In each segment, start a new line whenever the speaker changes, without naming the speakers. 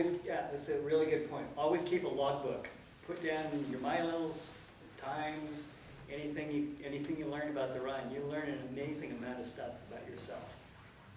always, yeah, that's a really good point. Always keep a logbook. Put down your miles, times, anything you learn about the run. You learn an amazing amount of stuff about yourself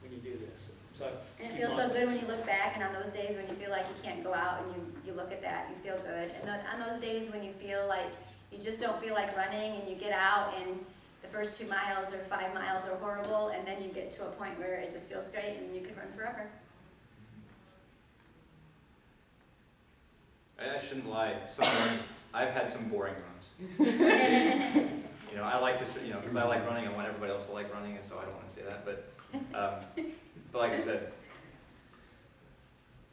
when you do this. So
and it feels so good when you look back, and on those days when you feel like you can't go out and you look at that, you feel good. And on those days when you feel like you just don't feel like running, and you get out and the first 2 miles or 5 miles are horrible, and then you get to a point where it just feels great and you can run forever.
I shouldn't lie. I've had some boring runs. You know, I like to, you know, because I like running. I want everybody else to like running, and so I don't want to say that. But like I said,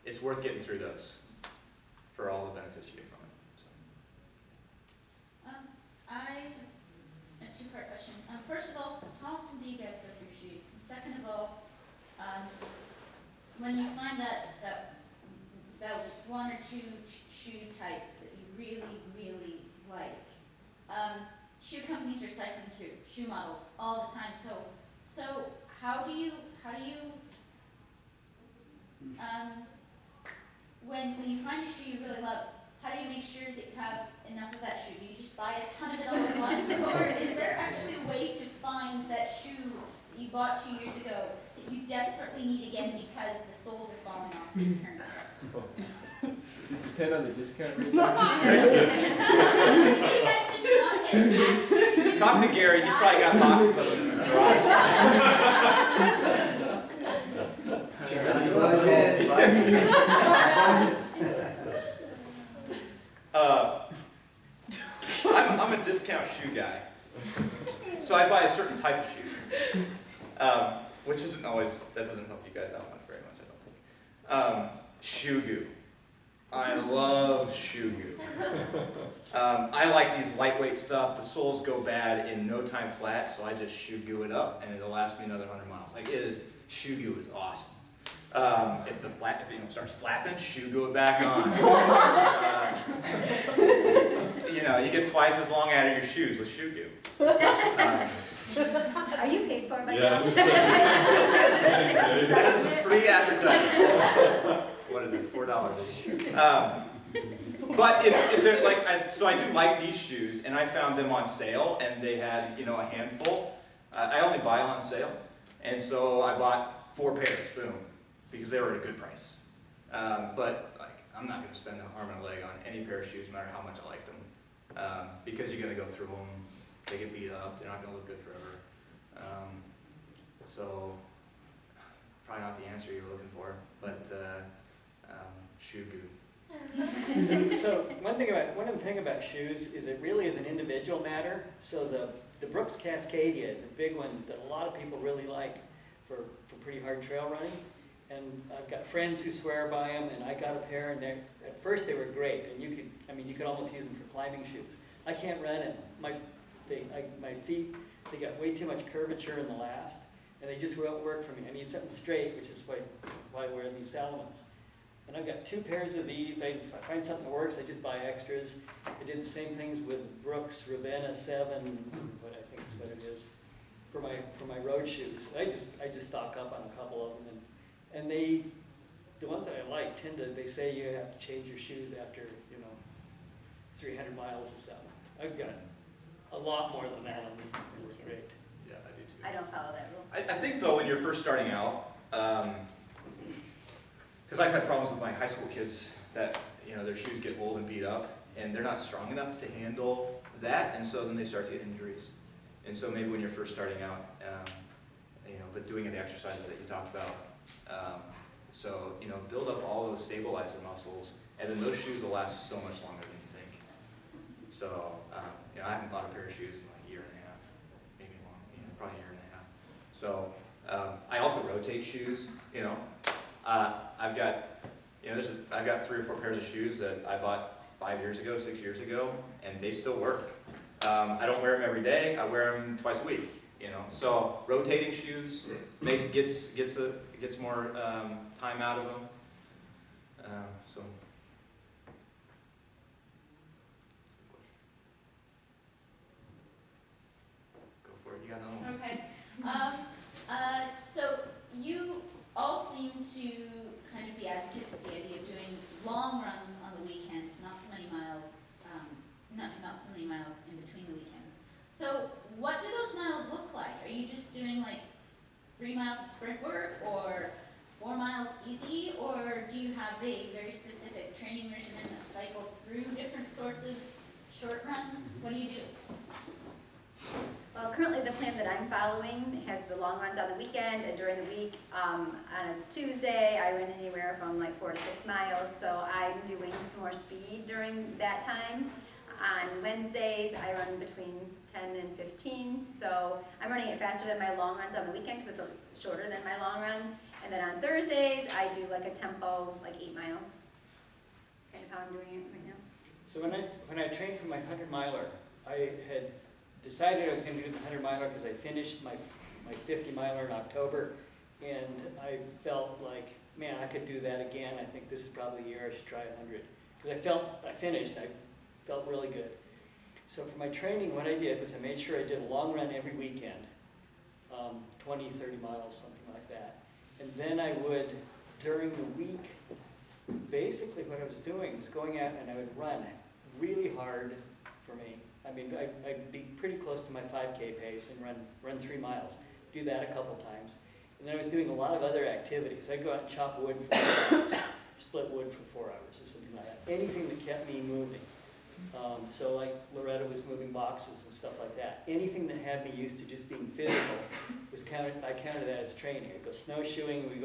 it's worth getting through those for all the benefits you get from it. So.
I have a two-part question. First of all, how often do you guys go through shoes? And second of all, when you find that one or two shoe types that you really, really like, shoe companies are cycling through shoe models all the time. So how do you when you find a shoe you really love, how do you make sure that you have enough of that shoe? Do you just buy a ton of it all at once, or is there actually a way to find that shoe that you bought 2 years ago that you desperately need again because the soles are falling off and turning around?
Does it depend on the discount rate?
You guys just not get attached.
Talk to Gary. He's probably got boxes of them in his garage. I'm a discount shoe guy, so I buy a certain type of shoe, which isn't always, that doesn't help you guys out much, very much, I don't think. Shoe goo. I love shoe goo. I like these lightweight stuff. The soles go bad in no time flat, so I just shoe goo it up, and it'll last me another 100 miles. Like, shoe goo is awesome. If it starts flapping, shoe goo it back on. You know, you get twice as long out of your shoes with shoe goo.
Are you paid for by
Yeah,
now?
That is a free advertisement. What is it? $4. But if they're like, so I do like these shoes, and I found them on sale, and they had, you know, a handful. I only buy on sale, and so I bought 4 pairs, boom, because they were at a good price. But like, I'm not going to spend an arm and a leg on any pair of shoes, no matter how much I like them, because you're going to go through them. They get beat up. They're not going to look good forever. So probably not the answer you were looking for, but shoe goo.
So one thing about shoes is it really is an individual matter. So the Brooks Cascadia is a big one that a lot of people really like for pretty hard trail running. And I've got friends who swear by them, and I got a pair, and at first they were great, and you could almost use them for climbing shoes. I can't run it. My feet, they got way too much curvature in the last, and they just won't work for me. I need something straight, which is why I wear these Salomons. And I've got 2 pairs of these. If I find something that works, I just buy extras. I did the same things with Brooks Ravenna 7, what I think is what it is, for my road shoes. I just stock up on a couple of them, and the ones that I like they say you have to change your shoes after 300 miles or something. I've got a lot more than that on these. It looks great.
Yeah, I do too.
I don't follow that rule.
I think though, when you're first starting out, because I've had problems with my high school kids that their shoes get old and beat up, and they're not strong enough to handle that, and so then they start to get injuries. And so maybe when you're first starting out, but doing the exercises that you talked about, so build up all those stabilizer muscles, and then those shoes will last so much longer than you think. So I haven't bought a pair of shoes in like a year and a half, maybe long, probably a year and a half. So I also rotate shoes. I've got 3 or 4 pairs of shoes that I bought 5 years ago, 6 years ago, and they still work. I don't wear them every day. I wear them twice a week. So rotating shoes gets more time out of them. So. Go for it. You got another one.
Okay. So you all seem to kind of be advocates of the idea of doing long runs on the weekends, not so many miles, not so many miles in between the weekends. So what do those miles look like? Are you just doing like 3 miles of sprint work or 4 miles easy, or do you have a very specific training regimen that cycles through different sorts of short runs? What do you do?
Well, currently the plan that I'm following has the long runs on the weekend and during the week. On a Tuesday, I run anywhere from like 4 to 6 miles, so I'm doing some more speed during that time. On Wednesdays, I run between 10 and 15, so I'm running it faster than my long runs on the weekend because it's shorter than my long runs. And then on Thursdays, I do like a tempo, like 8 miles. Kind of how I'm doing it right now.
So when I trained for my 100-miler, I had decided I was going to do the 100-miler because I finished my 50-miler in October, and I felt like, man, I could do that again. I think this is probably the year I should try 100. Because I felt really good. So for my training, what I did was I made sure I did a long run every weekend, 20, 30 miles, something like that. And then I would, during the week, basically what I was doing was going out and I would run really hard for me. I mean, I'd be pretty close to my 5K pace and run 3 miles. Do that a couple times. And then I was doing a lot of other activities. I'd go out and chop wood for 4 hours, split wood for 4 hours or something like that. Anything that kept me moving. So like Loretta was moving boxes and stuff like that. Anything that had me used to just being physical I counted that as training. I'd go snowshoeing, we'd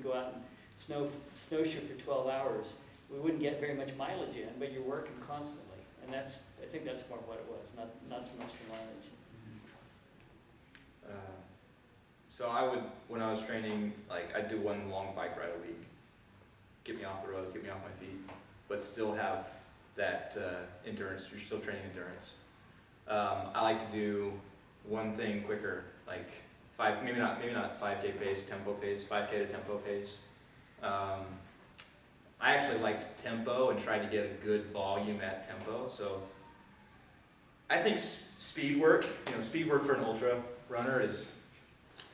go out and snowshoe for 12 hours. We wouldn't get very much mileage in, but you're working constantly. And I think that's more what it was, not so much the mileage.
So I would, when I was training, like I'd do one long bike ride a week, get me off the roads, get me off my feet, but still have that endurance. You're still training endurance. I like to do one thing quicker, like maybe not 5K pace, tempo pace, 5K to tempo pace. I actually liked tempo and tried to get a good volume at tempo. So I think speed work for an ultra runner is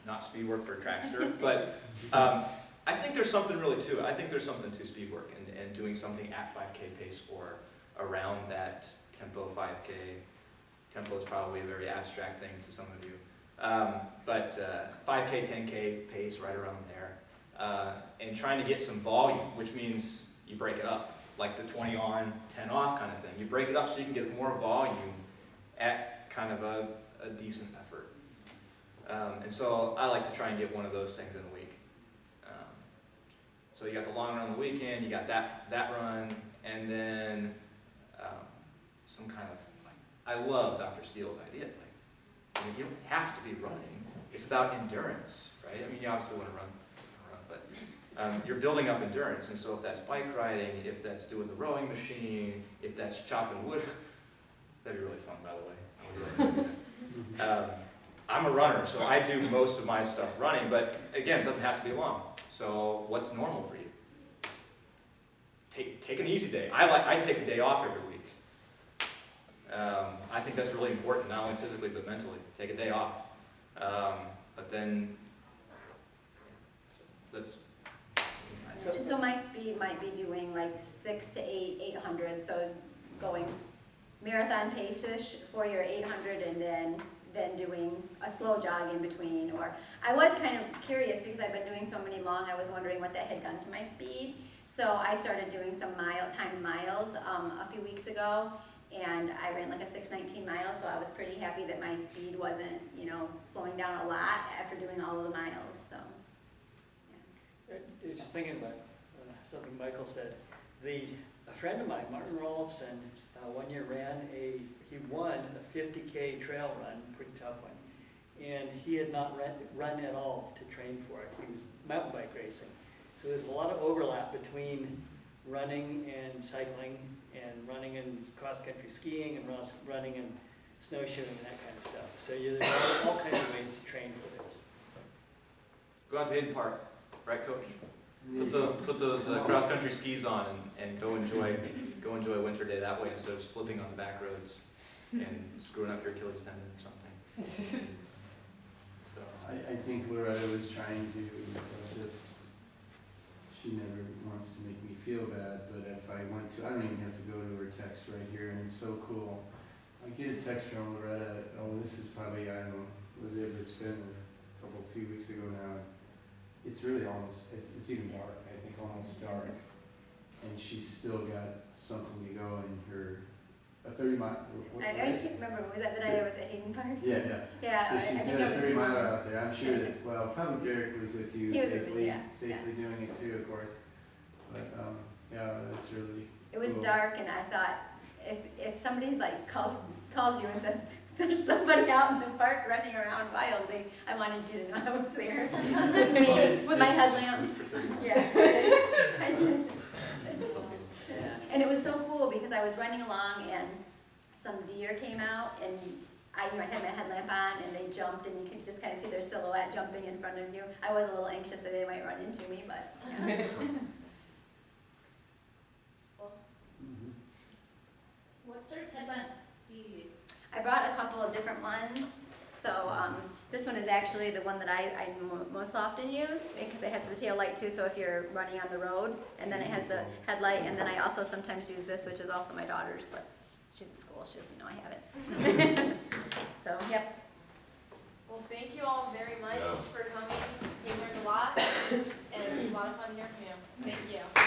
not speed work for a trackster, but I think there's something really to it. I think there's something to speed work and doing something at 5K pace or around that tempo 5K. Tempo is probably a very abstract thing to some of you. But 5K, 10K pace right around there. And trying to get some volume, which means you break it up, like the 20 on, 10 off kind of thing. You break it up so you can get more volume at kind of a decent effort. And so I like to try and get one of those things in a week. So you got the long run on the weekend, you got that run, and then some kind of, I love Dr. Steele's idea. Like, I mean, you don't have to be running. It's about endurance, right? I mean, you obviously want to run, but you're building up endurance. And so if that's bike riding, if that's doing the rowing machine, if that's chopping wood, that'd be really fun, by the way. I would really like that. I'm a runner, so I do most of my stuff running, but again, it doesn't have to be long. So what's normal for you? Take an easy day. I take a day off every week. I think that's really important, not only physically but mentally. Take a day off. But then, let's.
So my speed might be doing like 6 to 800, so going marathon pace-ish for your 800 and then doing a slow jog in between. Or I was kind of curious because I've been doing so many long, I was wondering what that had done to my speed. So I started doing some timed miles a few weeks ago, and I ran like a 6:19 miles, so I was pretty happy that my speed wasn't, slowing down a lot after doing all of the miles. So,
yeah. Just thinking about something Michael said. A friend of mine, Martin Rolfson, one year he won a 50K trail run, pretty tough one, and he had not run at all to train for it. He was mountain bike racing. So there's a lot of overlap between running and cycling, and running and cross-country skiing, and running and snowshoeing and that kind of stuff. So there's all kinds of ways to train for this.
Go out to Hayden Park, right, Coach? Put those cross-country skis on and go enjoy a winter day that way instead of slipping on the back roads and screwing up your Achilles tendon or something. So
I think Loretta was trying to she never
wants to make me feel bad, but if I went to, I don't even have to go to her text right here, and it's so cool. I get a text from Loretta, oh, this is probably, I don't know, it's been a few weeks ago now. It's really almost, it's even dark, I think almost dark. And she's still got something to go in her, a 30-mile.
I can't remember, was that the night I was at Hayden Park?
Yeah.
Yeah,
So
I
she's
think
doing a
that was.
30-miler out there. I'm sure that, well, probably Derek was with you
He was with me,
safely doing it too, of course. But, yeah, that's really
It was
cool.
dark, and I thought, if somebody's like calls you and says, there's somebody out in the park running around wildly, I wanted you to know I was there. It was just me with my headlamp. Yeah. I did.
Yeah.
And it was so cool because I was running along and some deer came out and I had my headlamp on and they jumped and you could just kind of see their silhouette jumping in front of you. I was a little anxious that they might run into me, but yeah.
What sort of headlamp do you use?
I brought a couple of different ones. So this one is actually the one that I most often use because it has the tail light too, so if you're running on the road, and then it has the headlight, and then I also sometimes use this, which is also my daughter's, but she's in school, she doesn't know I have it. So, yep.
Well, thank you all very much
Yeah.
for